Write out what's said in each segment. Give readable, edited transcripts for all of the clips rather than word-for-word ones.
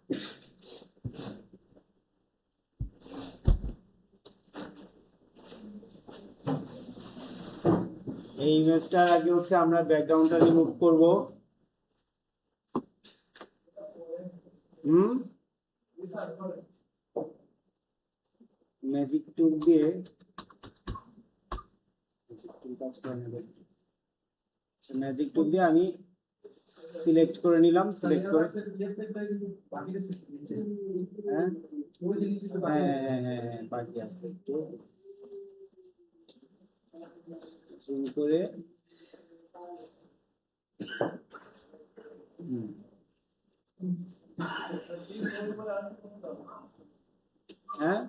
এই ইমেজটার আগে হচ্ছে আমরা ব্যাকগ্রাউন্ডটা রিমুভ করব। ম্যাজিক টুল দিয়ে ম্যাজিক টুল দিয়ে আমি সিলেক্ট করে নিলাম, সিলেক্ট করে হ্যাঁ বাকি আছে, একটু জুম করে হ্যাঁ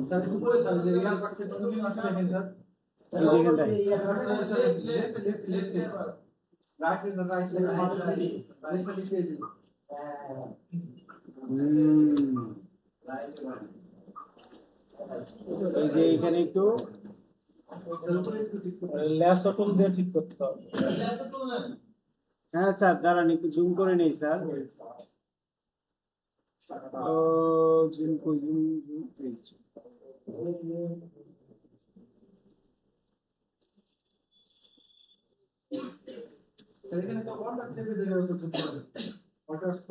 স্যার উপরে স্যার যে রিয়াল পার্সেন্ট তুমি আছে দেখেন স্যার এই যেখানটায় রাইট ইন দ্য রাইট এই যে এখানে একটু ল্যাসো টুল দিয়ে ঠিক করতে হবে। হ্যাঁ স্যার দাঁড়ান একটু জুম করে নেই স্যার। ও জুম কই জুম প্লিজ।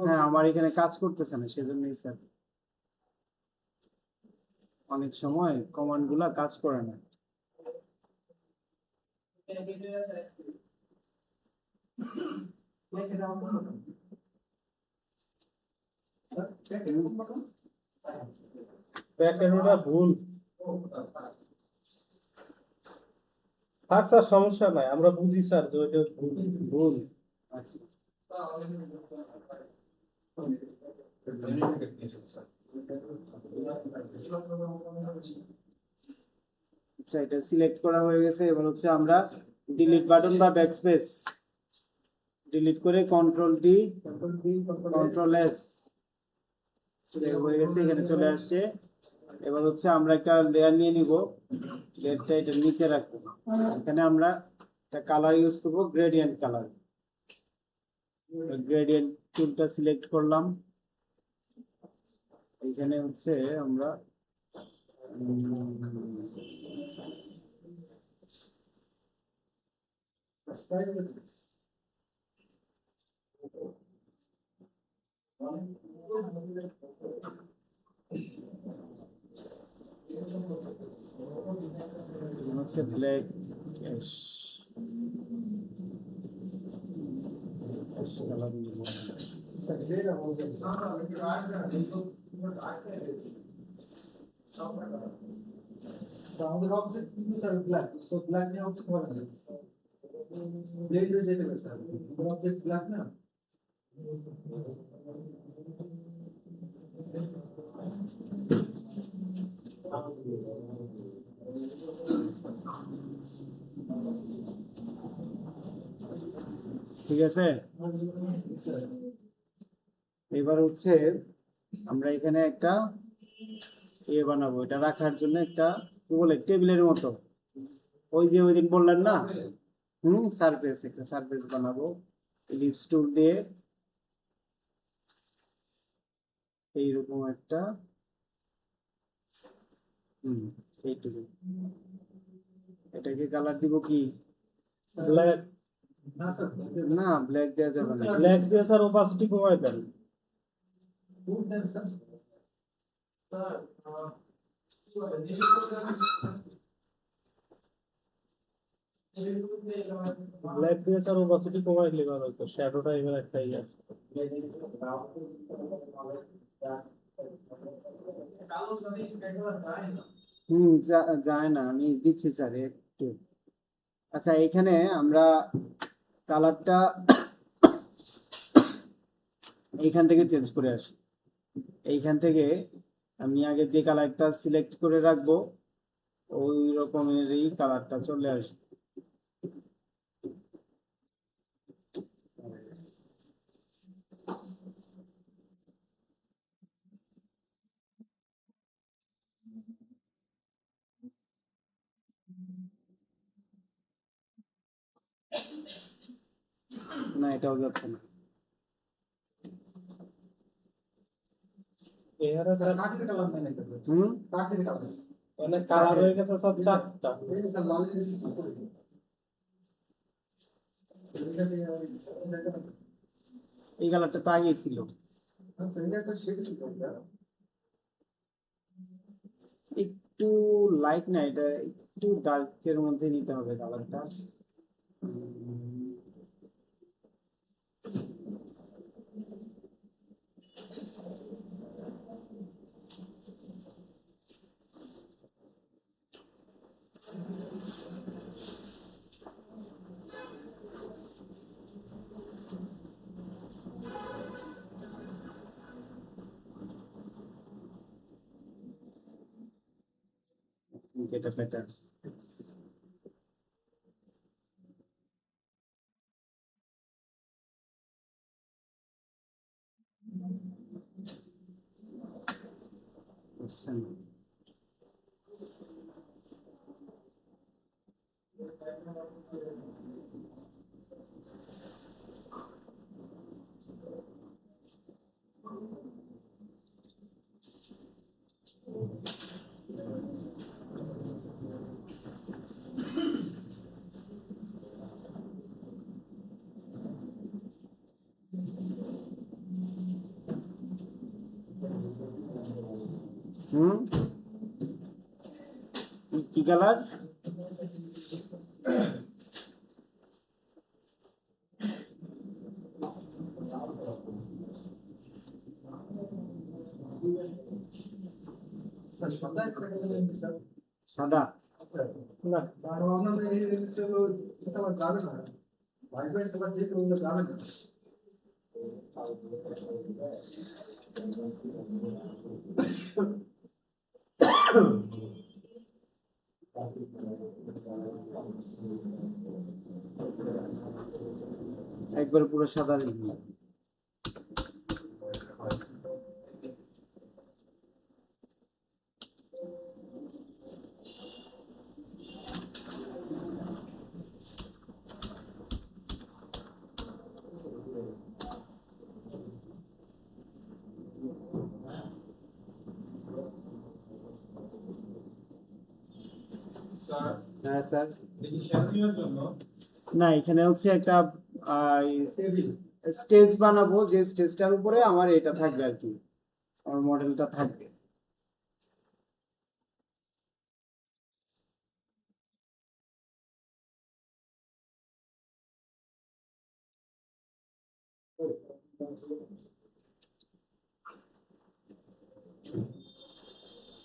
হ্যাঁ আমার এখানে কাজ করতেছে না, সেজন্যই স্যার অনেক সময় কমান্ড গুলা কাজ করে না। ভুল থাক স্যার, সমস্যা নাই, আমরা বুঝি স্যার যে ওইটা ভুল ভুল। আচ্ছা আচ্ছা এটা সিলেক্ট করা হয়ে গেছে। এবার হচ্ছে আমরা ডিলিট বাটন বা ব্যাকস্পেস ডিলিট করে control D control S save হয়ে গেছে, এখানে চলে আসছে। এবার হচ্ছে আমরা একটা লেয়ার নিয়ে নিব, লেয়ারটা এটা নিচে রাখবো। এখানে আমরা একটা কালার ইউজ করবো, গ্রেডিয়েন্ট কালার। গ্রেডিয়েন্ট টুলটা সিলেক্ট করলাম। এখানে হচ্ছে আমরা হচ্ছে ব্ল্যাক ক্যাশ কালার নিব। আমাদের অবজেক্ট কিন্তু স্যার ব্ল্যাক, সো ব্ল্যাক নিয়ে হচ্ছে কভারলেস ব্লেড হয়ে যেতে পারে স্যার, আমাদের অবজেক্ট ব্ল্যাক না। ঠিক আছে, এবার হচ্ছে আমরা এখানে একটা বানাবো, এটা রাখার জন্য একটা কি বলে টেবিলের মতো, ওই যে ওইদিন বললেন না সারফেস, একটা সারফেস বানাবো এলিপস টুল দিয়ে। এইরকম একটা এইটুকু। এটাকে কালার দিব কি? ব্ল্যাক না ব্ল্যাক দেওয়া যাবে না, ব্ল্যাক দিয়ে স্যার ওপাসিটি কমায় দেন। ব্ল্যাক দিয়ে স্যার ওপাসিটি কমায় দিলে ভালো হতো, শ্যাডোটা এবার একটাই আছে। যায় না, আমি দিচ্ছি স্যার একটু। আচ্ছা এখানে আমরা কালারটা এইখান থেকে চেঞ্জ করে আসি। এইখান থেকে আমি আগে যে কালারটা সিলেক্ট করে রাখবো ওই রকমেরই কালারটা চলে আসবে। না, এটাও যাচ্ছে না। এখানে স্যার স্যার কাকে কালার নাই নাকি হুম কাকে কালার অনেক কালার হয়ে গেছে স্যার, চারটা। এই যে স্যার লাল জিনিস কি করে এটা দিয়ে এই কালারটা তো আগেই ছিল। স্যার এটা একটা শেড ছিল এটা একটু লাইট না, এটা একটু ডার্কের মধ্যে নিতে হবে কালারটা। যেটা বেটার। বুঝছেন? হুম, কি কালার? স্যার সাদা একটা কালার স্যার সাদা। না, আর অন্যান্য এই জিনিসগুলো এটা আবার যাবে না ভাইব্রেন্ট কালার যে কোনো যাবে না একবার পুরো সাদা লিখবি। স্যার হ্যাঁ স্যার। রেজিস্ট্রেশনের জন্য না, এখানে হচ্ছে একটা স্টেজ বানাবো, যে স্টেজটার উপরে আমার এটা থাকবে আর কি, আমার মডেলটা থাকবে।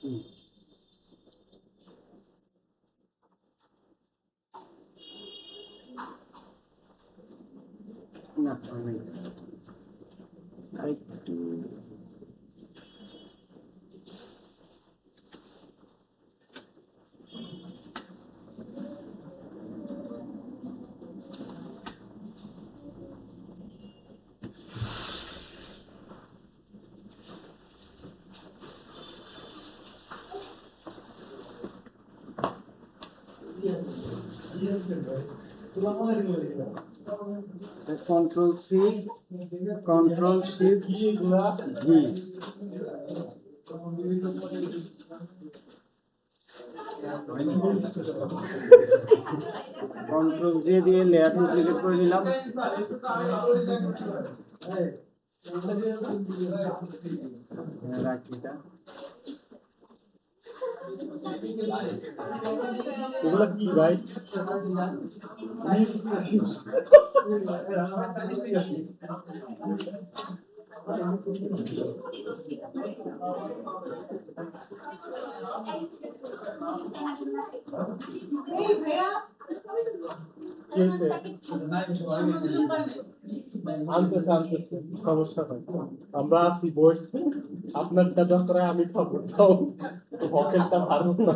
হুম, না হয় নাই। আরেকটু control C, control shift V. Control J দিয়ে লেয়ার ডুপ্লিকেট করে নিলাম। রাখি এটা। এগুলো কি ভাই? কি হয়েছে? আনতেছে আনতেছে, সমস্যা নাই, আমরা আছি বই। আপনার কাজ করে আমি খাবো, তাও হকেরটা ছাড়বো না।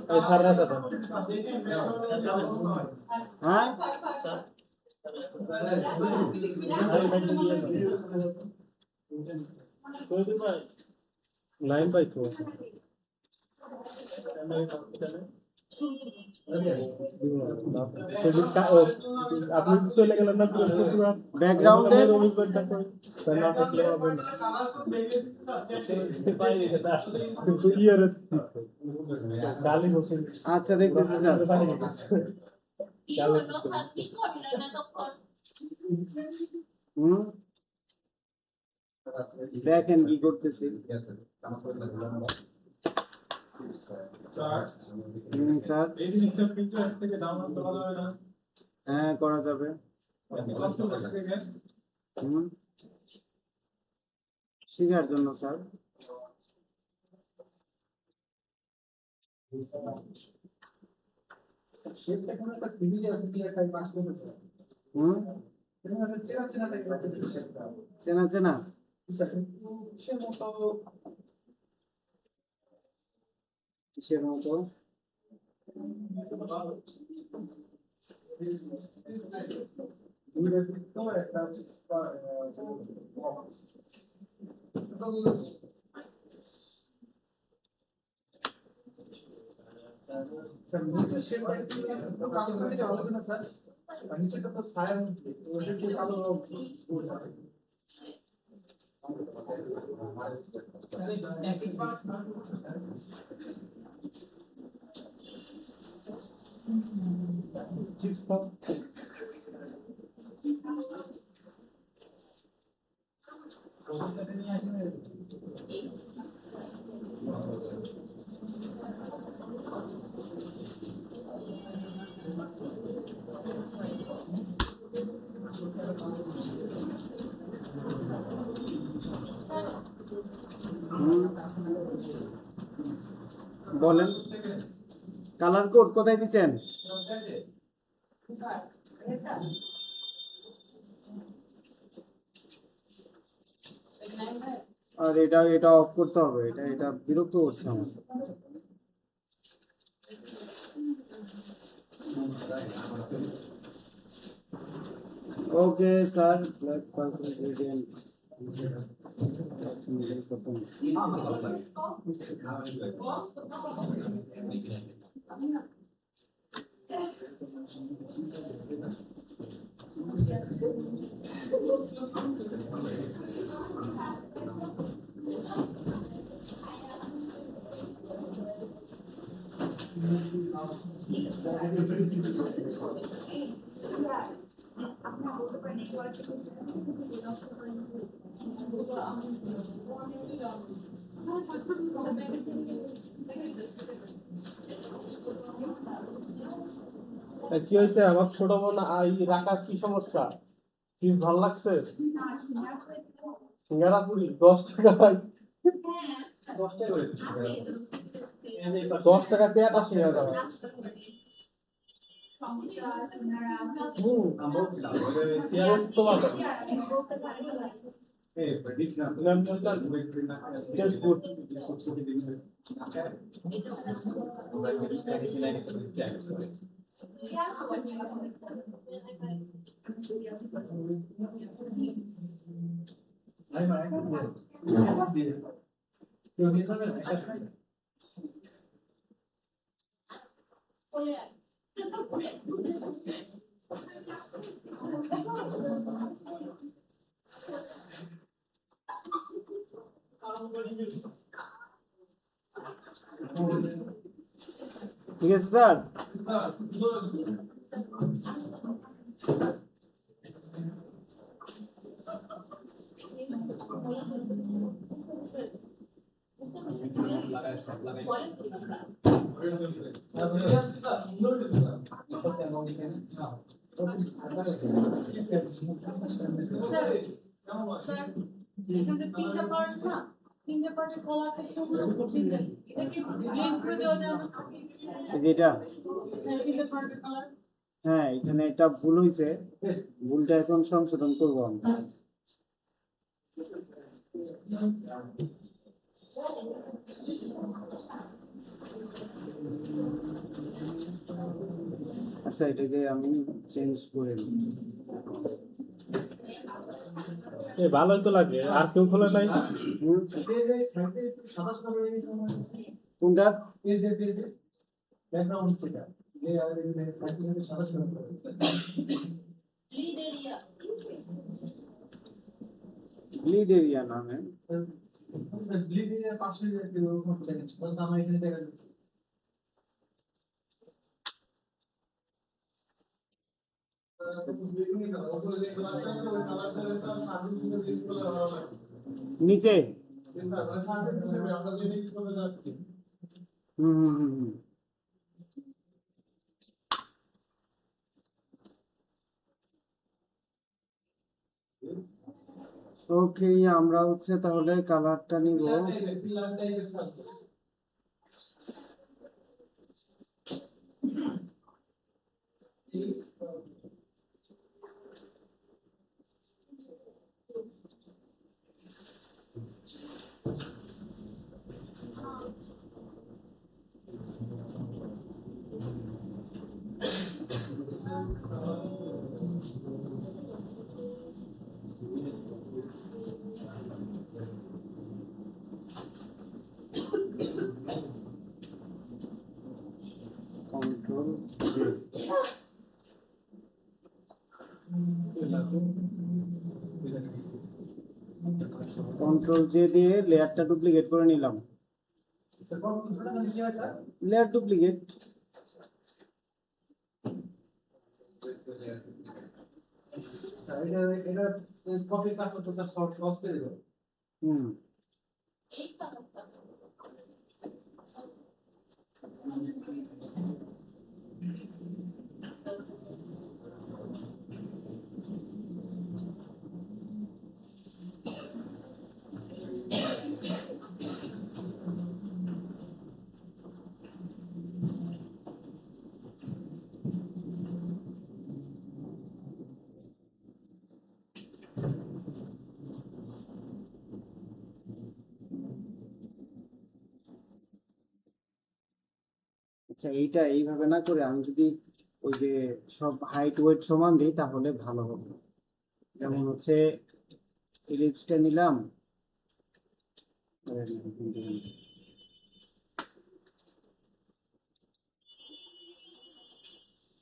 এই স্যাররা কথা হ্যাঁ লাইন পাই তো আপনি তো চলে গেলেন না ব্যাকগ্রাউন্ডে না থাকলে হবে না কিন্তু ইয়ার গালি বসে আচ্ছা দেখতেছি স্যার হুম দেখেন কি করতেছি স্যার হ্যাঁ করা যাবে শেখার জন্য স্যার শেপটা কোনো একটা ভিডিও আছে কি একটা পাস করেছে হুম চেনা চেনা টাইপের একটা শেপটা চেনা চেনা সে মতো কিসের মতো একটা স্যার নিচের শেপটা একটু কালো করে দিলে ভালো না স্যার নিচেটা তো ছায়া ওটা একটু কালো চিপস খাও বলেন কালার কোড কোথায় দিছেন আর এটা এটা অফ করতে হবে এটা এটা বিরক্ত করছে আমার okay sir black purple gradient কি হয়েছে আমার ছোট বোন এই রাখার কি সমস্যা চিপস ভালো লাগছে সিঙ্গারা পুরি 10 টাকায় 10 টাকা পেয়াটা সিঙ্গারা তোমার Just good. ঠিক আছে স্যার স্যার এখানে তিনটা পার্ট না, তিনটা পার্টের কলারটা এটা কি ব্লেন্ড করে দেওয়া যায় না? এই যে এটা, হ্যাঁ, তিনটা পার্টের কালার হ্যাঁ এখানে একটা ভুল হয়েছে, ভুলটা এখন সংশোধন করবো আমি। আচ্ছা এটাকে আমি চেঞ্জ করে নিই। এ ভালোই তো লাগে, আর কেউ খোলে নাই? হুম, সাদা সাদা রয়ে গেছে আমার কাছে। কোনটা? পেজে ব্যাকগ্রাউন্ড যেটা যে আর এই সাইডে সাদা সাদা রয়ে গেছে। লিড এরিয়া লিড এরিয়া নামে স্যার ব্লিডিংয়ের পাশে যে একটা ওরকম একটা জিনিস বলতে আমার এখানে দেখা যাচ্ছে। নিচে। হুম হুম হুম হুম। ওকে, আমরা হচ্ছে তাহলে কালারটা নিব। Control J. কন্ট্রোল জে দিয়ে লেয়ারটা ডুপ্লিকেট করে নিলাম। Layer duplicate. এটা কপি কাজ করতে স্যার সহজ করে দেবো। হুম, এই কালারটা আচ্ছা এইটা এইভাবে না করে আমি যদি ওই যে সব হাইট ওয়েট সমান দিই তাহলে ভালো হবে। যেমন হচ্ছে ইলিপসটা নিলাম,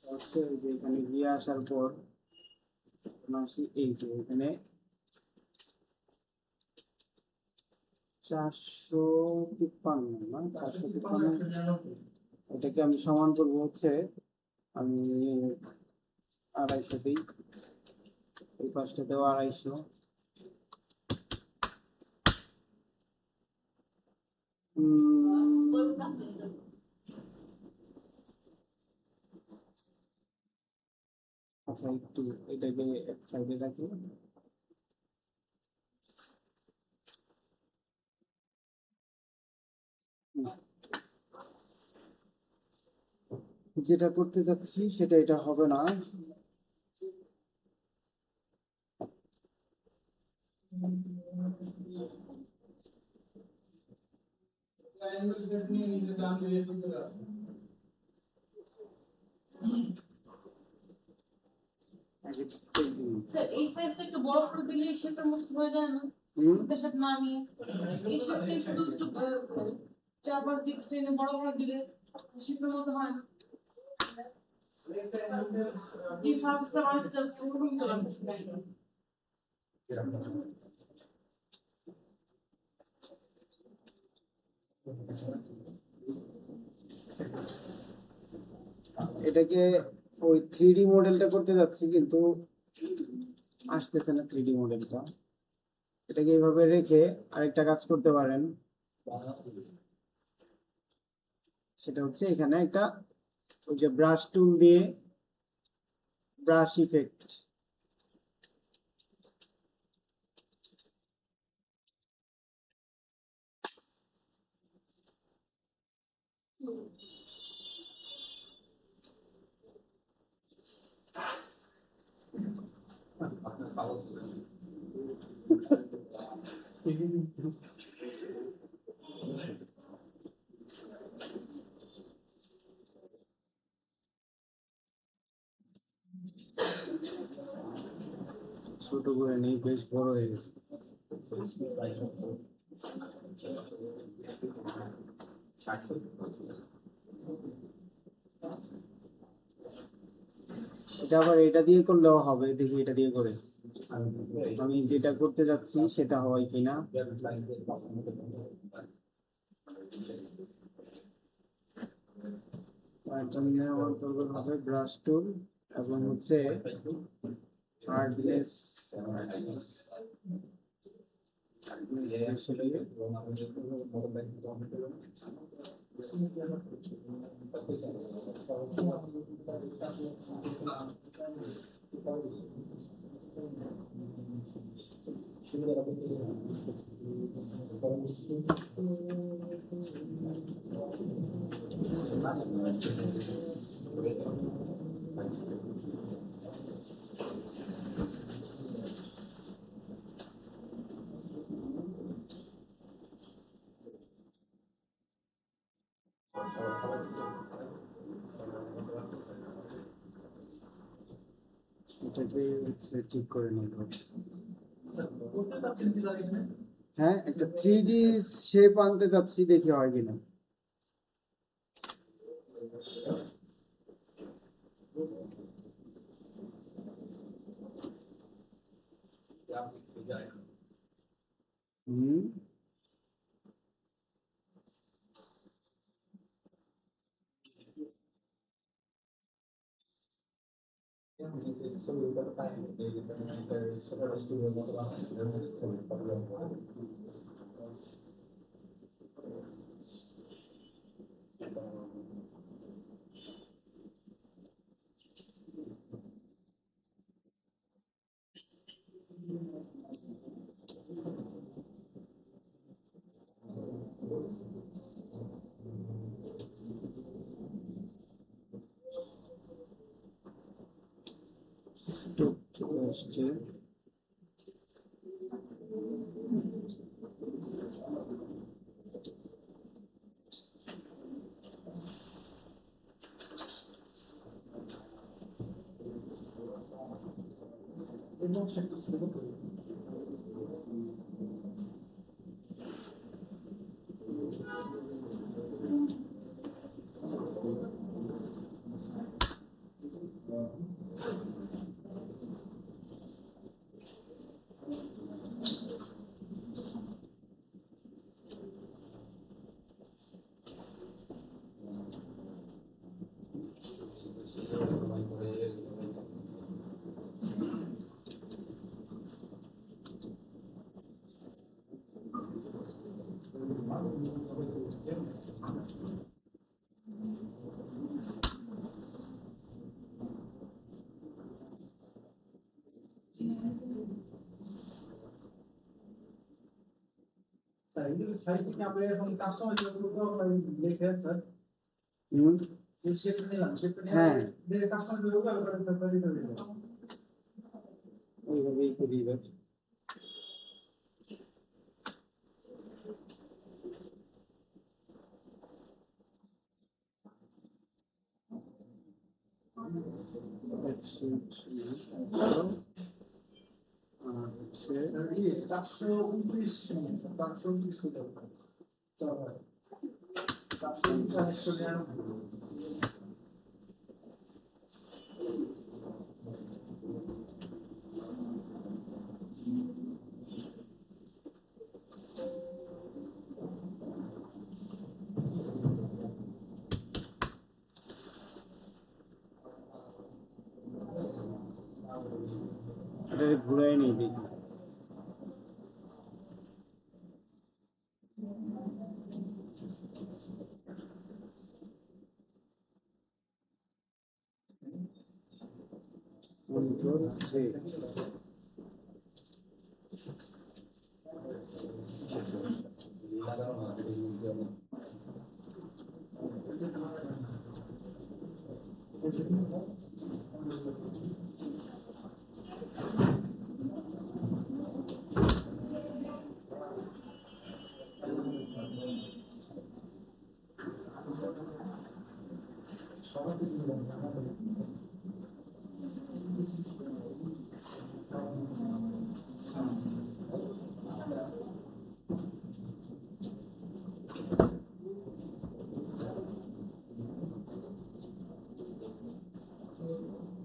হচ্ছে ওই যে এখানে গিয়ে আসার পর আসি এই যে এখানে 453 না 453, এটাকে আমি সমান করবো হচ্ছে আমি 250 দিই, এই পাশটাতেও 250। আচ্ছা একটু এটাকে এক সাইডে রাখি। যেটা করতে যাচ্ছি সেটা এটা হবে না। স্যার এই সাইজটা একটু বড় করে দিলে এই শেপের মতো হয়ে যায় না? হুম, এটা শেপ না নিয়ে এই শেপটাই শুধু একটু চারপাশ দিক টেনে বড় করে দিলে শেপের মতো হয় না? যে সার্ভিসটা বানাতে চাচ্ছে ওরকমই তো লাগছে তাই না? এটাকে ওই 3D মডেলটা করতে যাচ্ছি কিন্তু আসতেছে না 3D মডেলটা। এটাকে এইভাবে রেখে আরেকটা কাজ করতে পারেন। সেটা হচ্ছে এখানে একটা ওই যে ব্রাশ টুল দিয়ে ব্রাশ ইফেক্ট। ছোট করে নেই, বেশ বড় হয়ে গেছে। এটা আবার এটা দিয়ে করলেও হবে, দেখি এটা দিয়ে করে আমি যেটা করতে যাচ্ছি সেটা হয় কিনা। তার জন্য আমার দরকার হবে ব্রাশ টুল এবং হচ্ছে হার্ডনেস। এটাকে হচ্ছে ঠিক করে নিতে হবে। করতে চাচ্ছেন কি স্যার এখানে? হ্যাঁ, একটা 3D শেপ আনতে চাচ্ছি, দেখি হয় কিনা। হুম, তো চলে আসছে। এবং সেটা শুরু করি। স্যার এই যে সাইজ থেকে আমরা এখন কাস্টমাইজ করতে হবে লিখে স্যার হুম, এই শেপটা নিলাম শেপটা নিয়ে হ্যাঁ। দিয়ে কাস্টমাইজ করতে হবে করে স্যার করে দিতে হবে। ওইভাবেই করি এবার। একশো আর হচ্ছে স্যার এই 429 429 ছিল স্যার 429 এটা ঘুরাই নেই, দেখি। জি।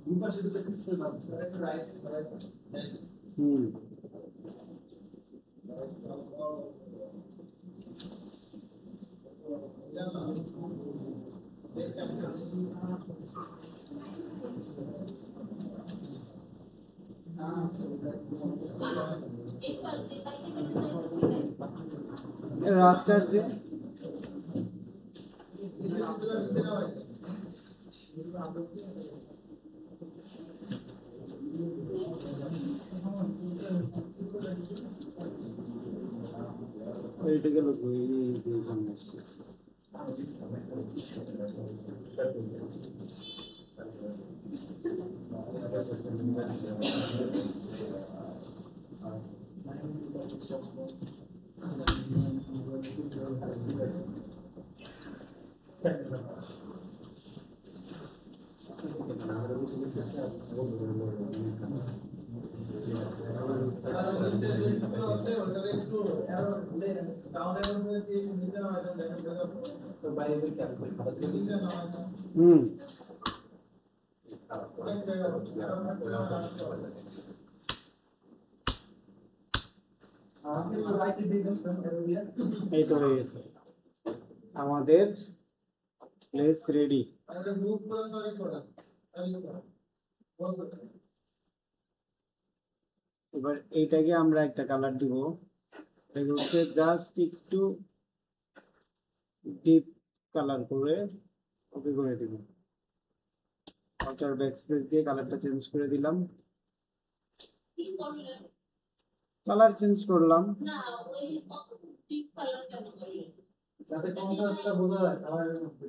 দুপাশে দুটো পিক্সেল আছে স্যার, একটা রাইট হুম। রাস্টার যে এইটা গেল এই যে এখানে আসছে। হুম। এই তো হয়ে গেছে আমাদের প্লেস রেডি। এবার এইটাকে আমরা একটা কালার দিব, এটা হচ্ছে জাস্ট একটু ডিপ কালার করে ওকে করে দিব। আউটার ব্যাকস্পেস দিয়ে কালারটা চেঞ্জ করে দিলাম, কালার চেঞ্জ করলাম। যাতে কন্ট্রাস্টটা বোঝা যায় কালারের মধ্যে।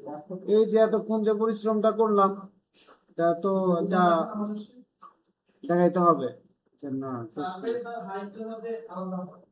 এই যে এতক্ষণ যে পরিশ্রমটা করলাম এটা তো এটা দেখাইতে হবে যে না সারফেস আর হাইটের মধ্যে আলাদা হয়।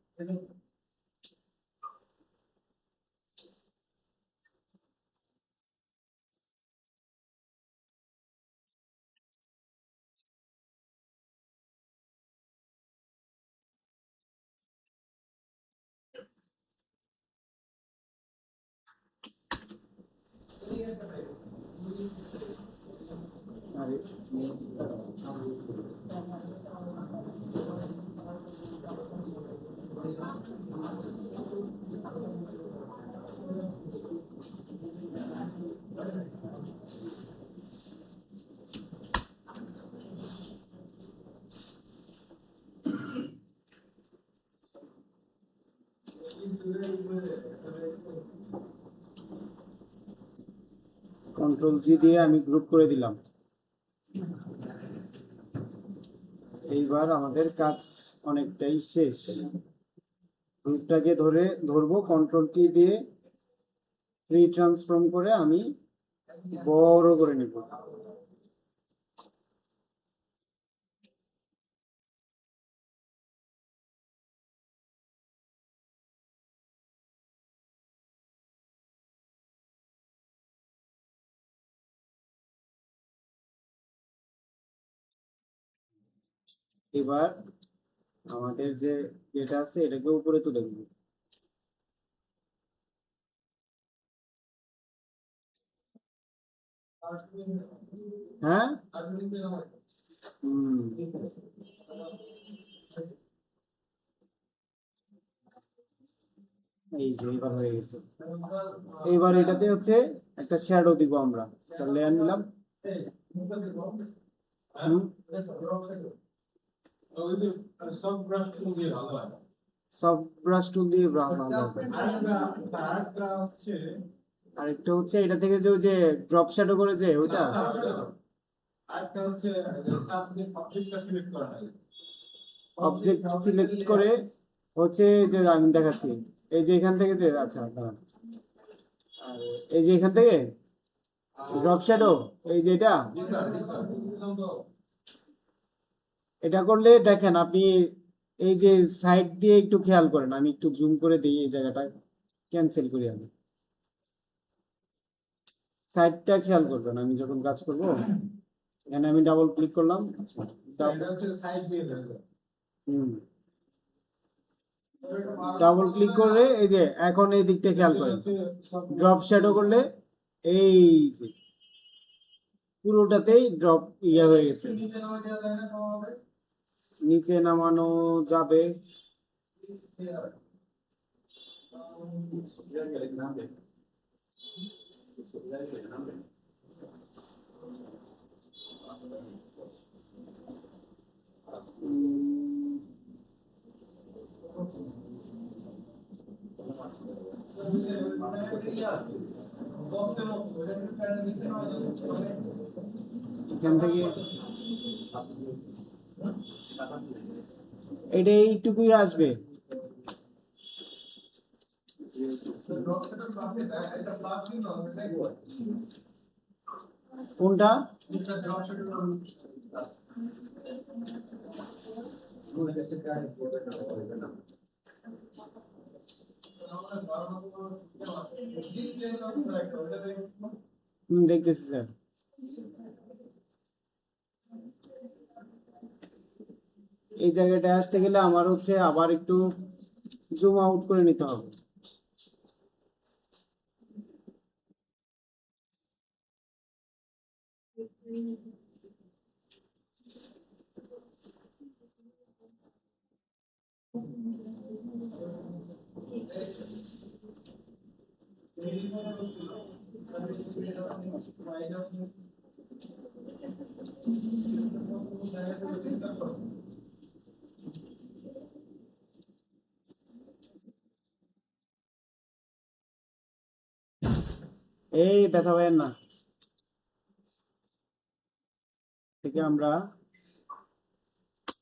আরে কন্ট্রোল জি দিয়ে আমি গ্রুপ করে দিলাম। এইবার আমাদের কাজ অনেকটাই শেষ। গ্রুপটাকে ধরবো, কন্ট্রোল টি দিয়ে ফ্রি ট্রান্সফর্ম করে আমি বড় করে নিব। এবার আমাদের যে এটা আছে এটাকে উপরে তুলে দেব। হ্যাঁ, হুম। এই যে এবার হয়ে গেছে। এইবার এটাতে হচ্ছে একটা শ্যাডো দিব আমরা। একটা লেয়ার নিলাম, সফট ব্রাশ টুল দিয়ে বানানো হবে। আরেকটা হচ্ছে এটা থেকে যে ওই যে ড্রপ শ্যাডো করে যে ওইটা আরেকটা হচ্ছে সাবজেক্ট অবজেক্টটা সিলেক্ট করা হয়। অবজেক্ট সিলেক্ট করে হচ্ছে যে আমি দেখাচ্ছি, এই যে এখান থেকে যে আচ্ছা দাঁড়ান। আর এই যে এখান থেকে ড্রপ শ্যাডো, এই যে এটা জি স্যার, জি স্যার। বুঝলাম তো। এটা করলে দেখেন আপনি এই যে সাইড দিয়ে একটু খেয়াল করেন, আমি একটু জুম করে দিই, এই জায়গাটা ক্যান্সেল করি আমি। সাইডটা খেয়াল করবেন, আমি যখন কাজ করব এখানে আমি ডাবল ক্লিক করলাম। এটা হচ্ছে সাইড দিয়ে দেবে। ডাবল ক্লিক করে এই যে এখন এই দিকটা খেয়াল করেন, ড্রপ শ্যাডো করলে এই যে পুরোটাতেই ড্রপ ইয়ে হয়ে গেছে। নিচে নামা দেওয়া যায় না কোনোভাবে? নিচে নামানো যাবে, উম, এখান থেকে এটা এইটুকুই আসবে। কোনটা? দেখতেছি স্যার। এই জায়গাটা আসতে গেলে আমার হচ্ছে আবার একটু জুম আউট করে নিতে হবে। এই ব্যথা পাবেন না, থেকে আমরা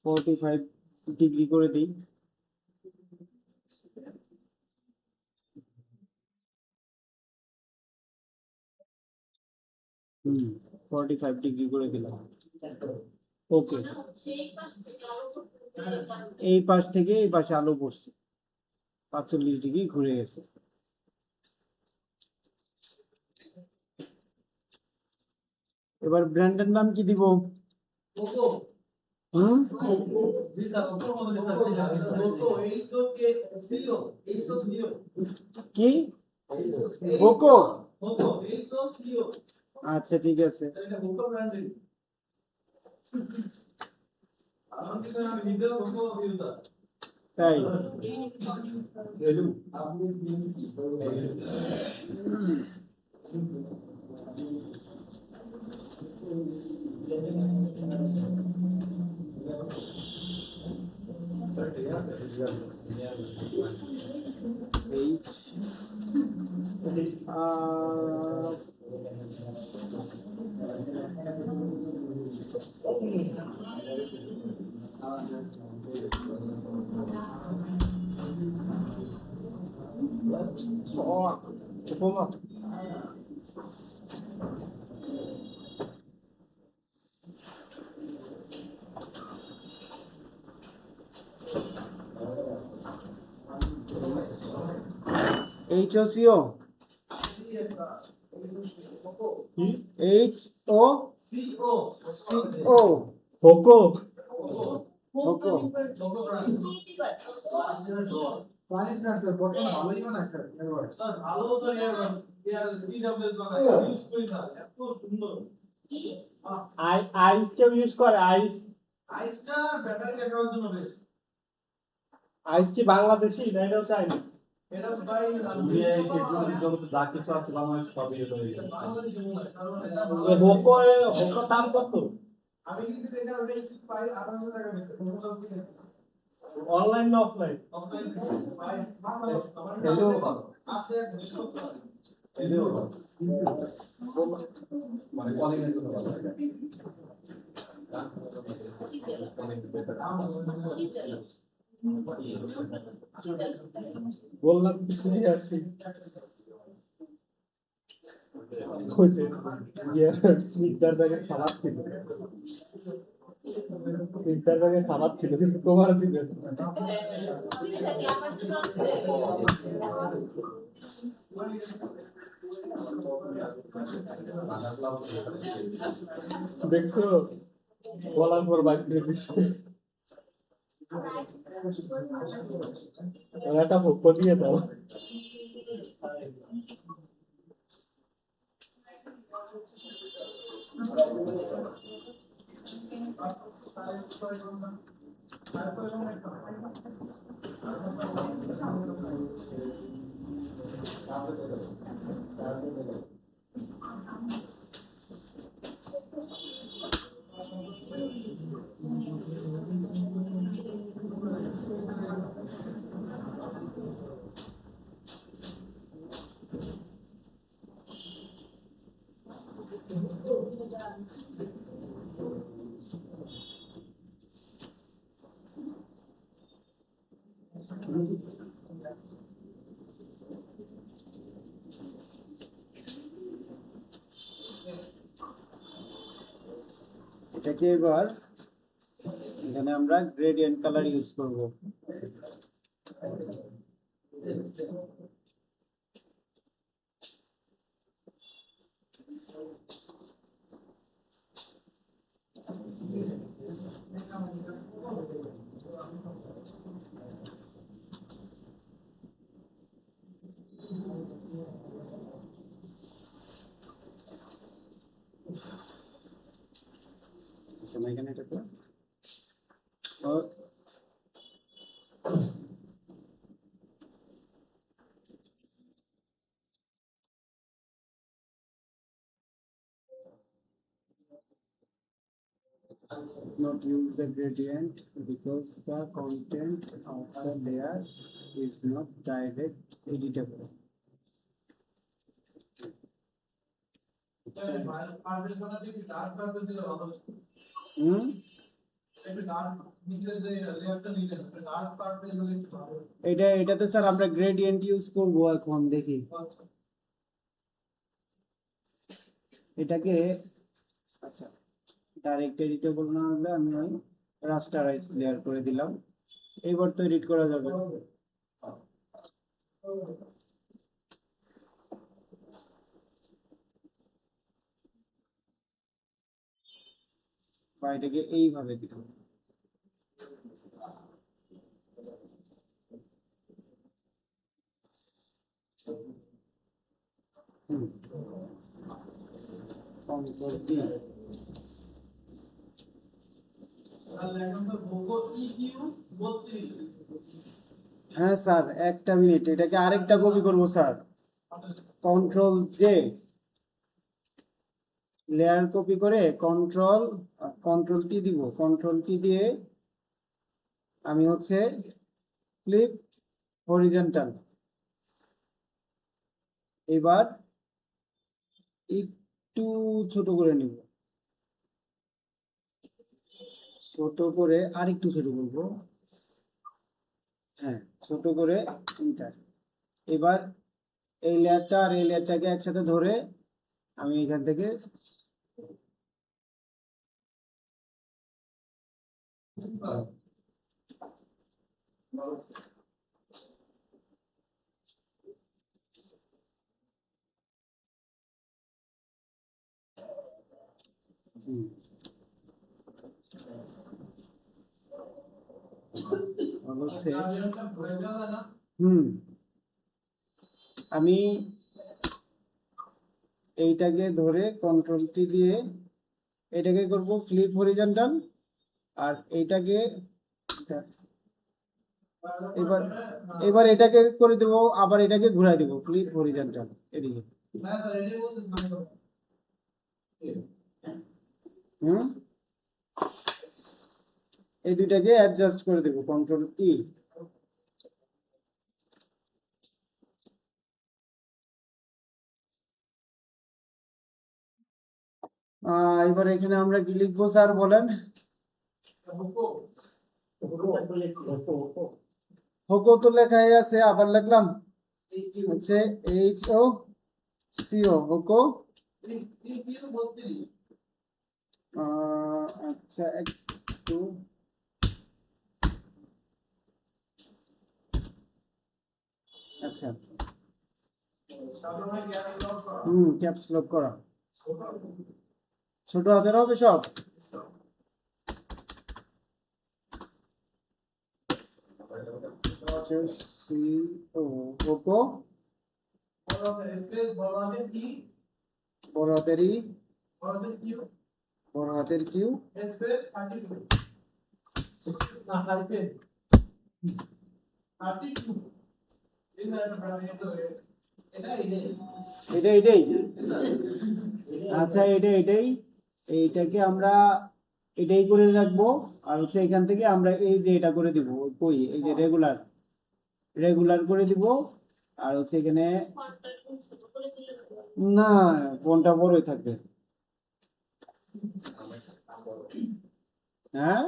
45 ডিগ্রি করে দিই। হুম, 45 ডিগ্রি করে দিলাম। ওকে, এই পাশ থেকে এই পাশে আলো পড়ছে, 45 ডিগ্রি ঘুরে গেছে। এবার ব্র্যান্ডের নাম কি দিব? হুম, কি পোকো? আচ্ছা ঠিক আছে। তাই H উপমা HOCO HOCO Poco Poco. Chinese brand, sir, বর্তমানে ভালোই বানায়, sir, earbuds। আইস কেউ ইউজ করে? আইস আইস কি বাংলাদেশি না এটাও চাইনিজ? হোকো হোকো দাম কত? আমি কিন্তু এটা ওটা একটু পাই 1800 টাকা বেশি কোনটা কিনেছি অনলাইন না অফলাইন? অফলাইন পাই এলেও ভালো। আছে ডিসকাউন্ট আছে এলেও ভালো। মানে কোয়ালিটি ভালো। কি তেল? কি তেল? কি তেল? বললাম কিছু নিয়ে আসি ওই যে স্নিগ্ধার ব্যাগে খাবার ছিল স্নিগ্ধার ব্যাগে খাবার ছিল কিন্তু তোমার দিবে না। চিনিটা কি আমার জন্য আনছে? দেখছো বলার পর বাইক করে দিচ্ছে একটা ভোগ দিয়ে দাও এটাকে এবার এখানে আমরা গ্রেডিয়েন্ট কালার ইউজ করব। আচ্ছা, না এখানে এটাতে not use the gradient because the content of the layer is not direct editable. হুম এটাতে স্যার আমরা গ্রেডিয়েন্ট ইউজ করব এখন দেখি এটাকে। আচ্ছা, ডাইরেক্ট এডিটেবল না হলে আমি ওই রাস্টারাইজ ক্লিয়ার করে দিলাম, এইবার তো এডিট করা যাবে। বা এটাকে এইভাবে দিলাম। Control D. হ্যাঁ স্যার, একটা মিনিট, এটাকে আরেকটা কপি করব sir. Control J, layer copy করে কন্ট্রোল টি দিব। কন্ট্রোল টি দিয়ে আমি হচ্ছে ফ্লিপ হরিজন্টাল। এবার একটু ছোট করে নিব, ছোট করে আরেকটু ছোট করব। হ্যাঁ, ছোট করে এন্টার। এবার এই লেয়ারটা আর এই লেয়ারটাকে একসাথে ধরে আমি এখান থেকে হচ্ছে আমি এইটাকে ধরে কন্ট্রোল টি দিয়ে এটাকে করব ফ্লিপ হরিজন্টাল, আর এইটাকে এবার এবার এটাকে করে দেব, আবার এটাকে ঘুরাই দেব ফ্লিপ হরিজন্টাল এদিকে। হুম এই দুইটাকে অ্যাডজাস্ট করে দেব কন্ট্রোল ই। এবার এখানে আমরা কি লিখবো স্যার বলেন? হোকো তো লেখাই আছে, আবার লিখলাম হচ্ছে HOCO হোকো। আচ্ছা একটু আচ্ছা ক্যাপস লক করা, ছোট হাতের হবে সব। CO হোকো, বড় হাতের ই, বড় হাতের কিউ, এটাই আচ্ছা এটাই এইটাকে আমরা এটাই করে রাখবো। আর হচ্ছে এখান থেকে আমরা এই যে এটা করে দিব, কই এই যে রেগুলার করে দিব। আর হচ্ছে এখানে না, কোনটা বড়ই থাকবে। হ্যাঁ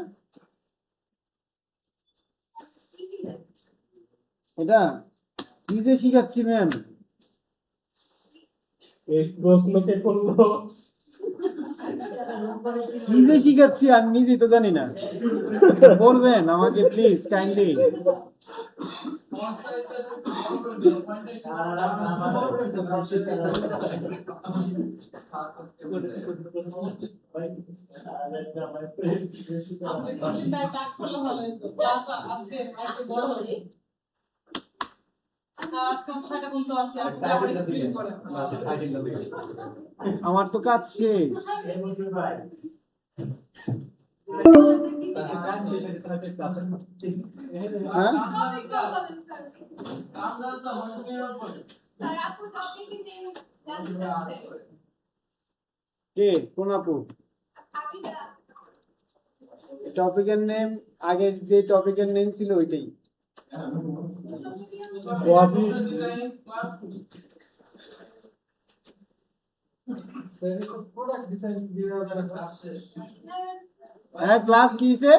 এটা কি যে শিখাচ্ছি ম্যাম, এই প্রশ্ন কে করলো? কি যে শিখাচ্ছি আমি নিজেই তো জানি না, বলবেন আমাকে প্লিজ কাইন্ডলি। কোশ্চেনটা কাট করলে ভালো হতো। ক্লাস আজকে একটু বড় হবে। আজকে 6টা পর্যন্ত আছে, আপনি আবার এক্সপ্লেইন করেন। আমার তো কাজ শেষ। হ্যাঁ কে কোন আপু? টপিকের নেম, আগের যে টপিকের নেম ছিল ওইটাই। হ্যাঁ ক্লাস কি হয়েছে?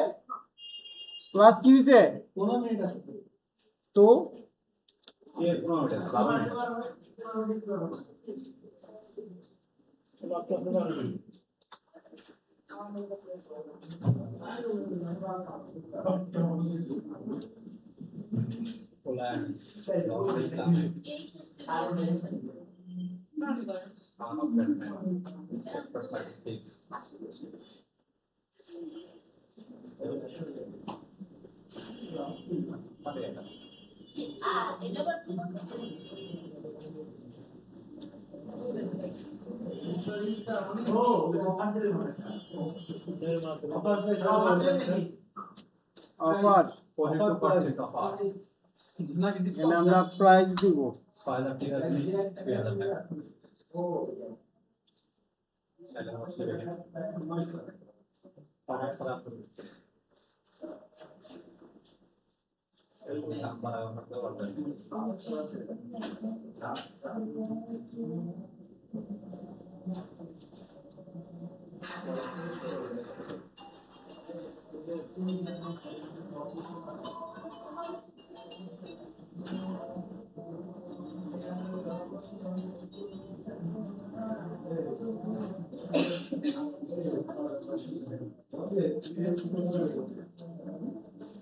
ক্লাস কি হয়েছে? তো অফার এখানে আমরা প্রাইস দিব।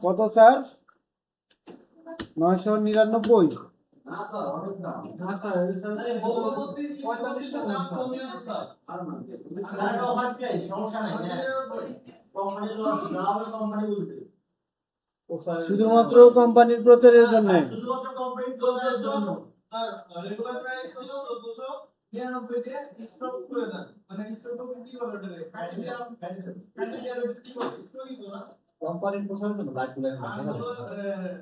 কত স্যার? 999। শুধুমাত্র কোম্পানির প্রচারের জন্য। কোম্পানির প্রচারের জন্য লাইট গুলো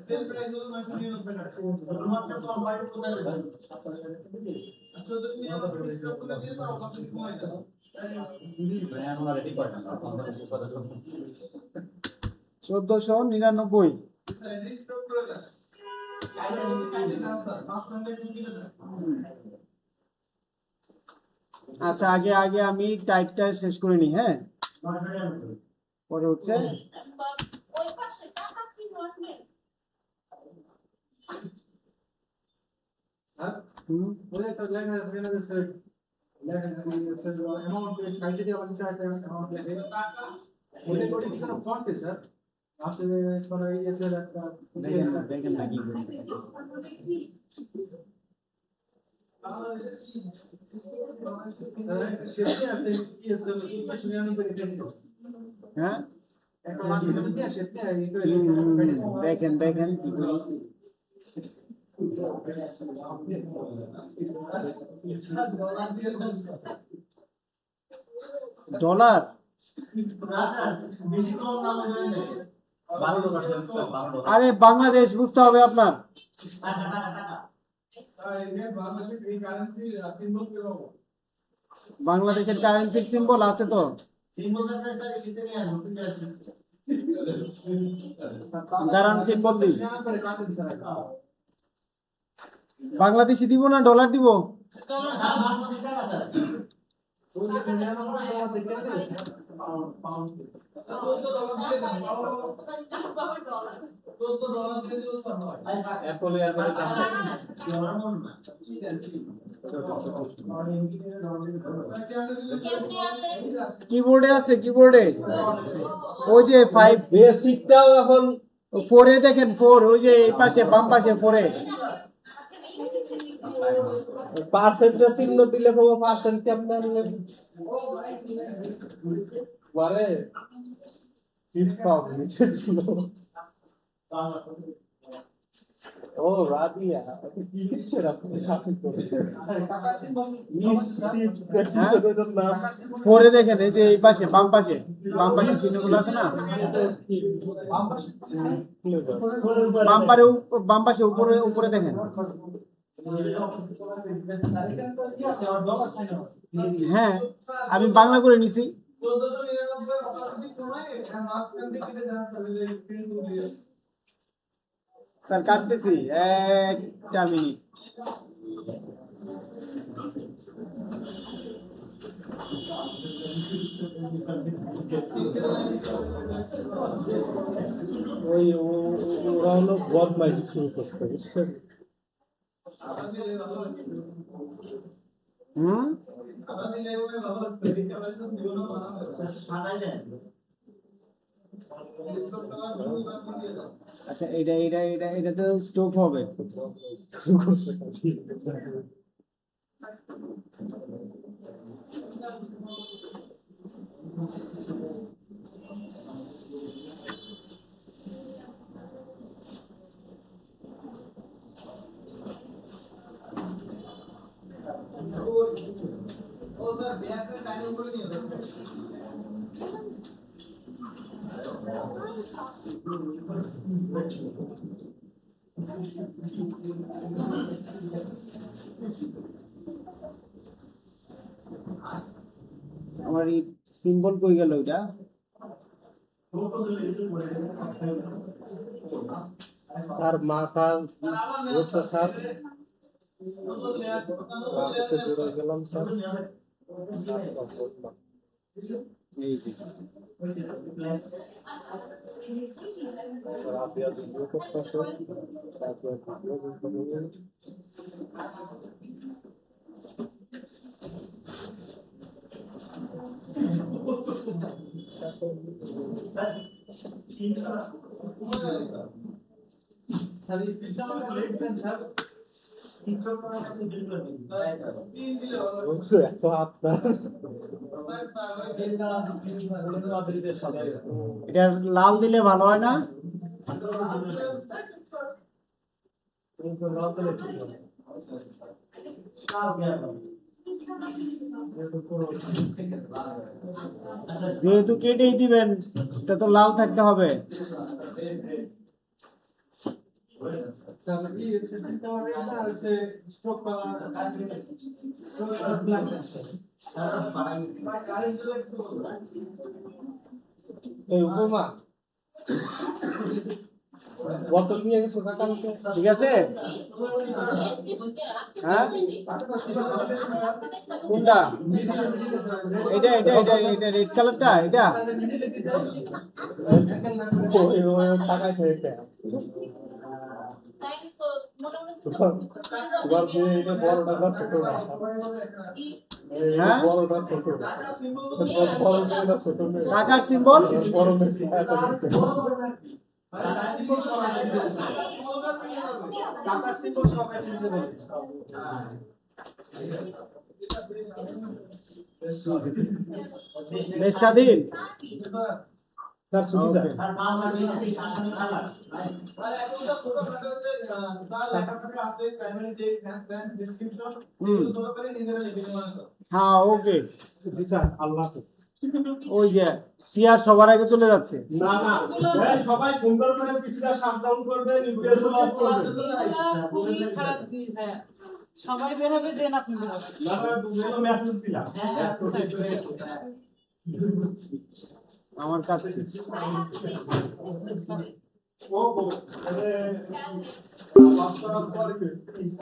সেল প্রাইস হলো 999 টাকা শুধুমাত্র কোম্পানির প্রচারের জন্য। আচ্ছা যদি আমরা ডিসকাউন্ট করে দিয়ে স্যার অফার কমাই দাও তাই আমরা রেডি করে না স্যার কোম্পানির প্রচারের জন্য 1499। স্যার ডিসকাউন্ট করে দেন আইডি না স্যার 5 মিনিট কিনে দেন আচ্ছা আগে আগে আমি টাইপটা শেষ করে নিই, হ্যাঁ, পরে হচ্ছে ওই পাশে টাকা চিহ্ন আছে। স্যার হুম, ওই একটা লেখা লেখা আছে লেখা আছে অ্যামাউন্ট কাইটে দিয়ে আমাদের চার্ট অ্যামাউন্ট লেখে ওটা কোটি কি কোনো ফন্ট স্যার আসলে কোনো ইয়েছে একটা দেখেন না কি করে। সেটা আছে কি আছে শুনে আমি করে দিই হ্যাঁ, একটা লাখ টাকা দিয়ে সেটা এই করে দেখেন কি করে। ডলার, আরে বাংলাদেশ বুঝতে হবে আপনার। বাংলাদেশের কারেন্সির সিম্বল আছে তো, দাঁড়ান সিম্বল দিই। বাংলাদেশি দিব না ডলার দিব? অ্যাপলে আছে কিবোর্ডে আছে, কিবোর্ডে ওই যে 5 বেসিকটাও এখন 4 এ দেখেন, 4 ওই যে এই পাশে বাম পাশে 4 এ। পার্সেন্টেজ চিহ্ন দিলে বাবা পার্সেন্ট কেমন পরে চিপস খাও নিচে ছিল ও রাদিয়া কি কিছু রাখতে সাথে করে মিস চিপস দেখেন না 4 এ দেখেন, এই যে এই পাশে বাম পাশে চিহ্নগুলো আছে না, বাম পাশে উপরে উপরে দেখেন। হ্যাঁ, আমি বাংলা করে নিছি। স্যার কাটতেছি, একটা মিনিট। ওই ওরা হলো বদমাইশি শুরু করছে বুঝছেন হুম, আচ্ছা এটা তো স্টপ হবে। আমার এই সিম্বল কই গেল এটা? স্যার মাথা বসে স্যার ক্লাসে জুড়ে গেলাম স্যার এই যে রাবিয়া ভিডিও করতেছে রাবিয়া ভিডিও স্যার এই তিনটা রেড দেন স্যার বলছে এত আপনার এটা লাল দিলে ভালো হয় না? যেহেতু কেটেই দিবেন, তা তো লাল থাকতে হবে। স্যার এই হচ্ছে তিনটা রেড না আছে স্ট্রোক কালার ব্ল্যাক এই উপমা বোতল নিয়ে গেছো কাকা আমাকে। ঠিক আছে? হ্যাঁ, কোনটা? এটা এটা এটা এটা রেড কালারটা, এটা ওই টাকা খেয়েছে তোমার মেয়ে এটা বড়টা না ছোটটা? হ্যাঁ, বড়টা ছোট, বড় মেয়েটা ছোট মেয়ে, টাকার সিম্বল। বড় মেয়ে ছায়াটা দিতে। টাকার সিম্বল সবাই নিতে বলে। দেশ স্বাধীন। স্যার ছুটি স্যার। Okay. আর নাম আছে আর একটা ফটো কাটাতে যা লেখা থাকে আছে প্রাইমারি টেক্সট এন্ড ডেসক্রিপশন এগুলো ছোট করে নিজেরা লিখে নেওয়া। হ্যাঁ, ওকে। জি স্যার, আল্লাহ হাফেজ। ওই যে সিআর সবার আগে চলে যাচ্ছে। না না, এই সবাই সুন্দর করে পিছটা শাটডাউন করবে, নিউক্লিয়াস অফ করবে। এগুলা খুবই খারাপ দিন, হ্যাঁ। সবাই বেরোবে, দেন আপনি বেরোবেন। না না, দুটো মেসেজ দিলাম। আমার কাছে ও ও, আরে বাচ্চারা পরে